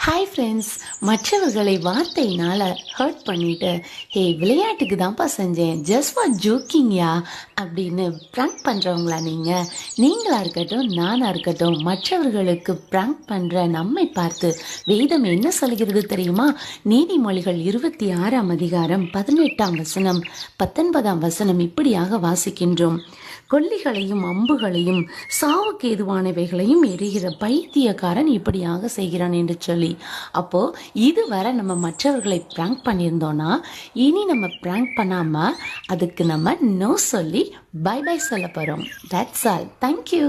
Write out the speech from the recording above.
Hi friends, மற்றவர்களை வார்த்தையினால் hurt பண்ணிவிட்டு விளையாட்டுக்கு தான்ப்பா செஞ்சேன், ஜஸ்ட் ஃபார் ஜோக்கிங்யா அப்படின்னு ப்ராங்க் பண்ணுறவங்களா நீங்களாக இருக்கட்டும் நானாக இருக்கட்டும், மற்றவர்களுக்கு ப்ராங்க் பண்ணுற நம்மை பார்த்து வேதம் என்ன சொல்கிறது தெரியுமா? நீதிமொழிகள் 26ஆம் அதிகாரம் 18ஆம் வசனம் 19ஆம் வசனம் இப்படியாக வாசிக்கின்றோம். கொல்லிகளையும் அம்புகளையும் சாவுக்கு ஏதுவானவைகளையும் எரிகிற பைத்தியக்காரன் இப்படியாக செய்கிறான் என்று சொல்லி. அப்போ இதுவரை நம்ம மற்றவர்களை பிராங்க் பண்ணியிருந்தோம்னா இனி நம்ம பிராங்க் பண்ணாம அதுக்கு நம்ம நோ சொல்லி பை பை சொல்ல போறோம். That's all. தேங்க்யூ.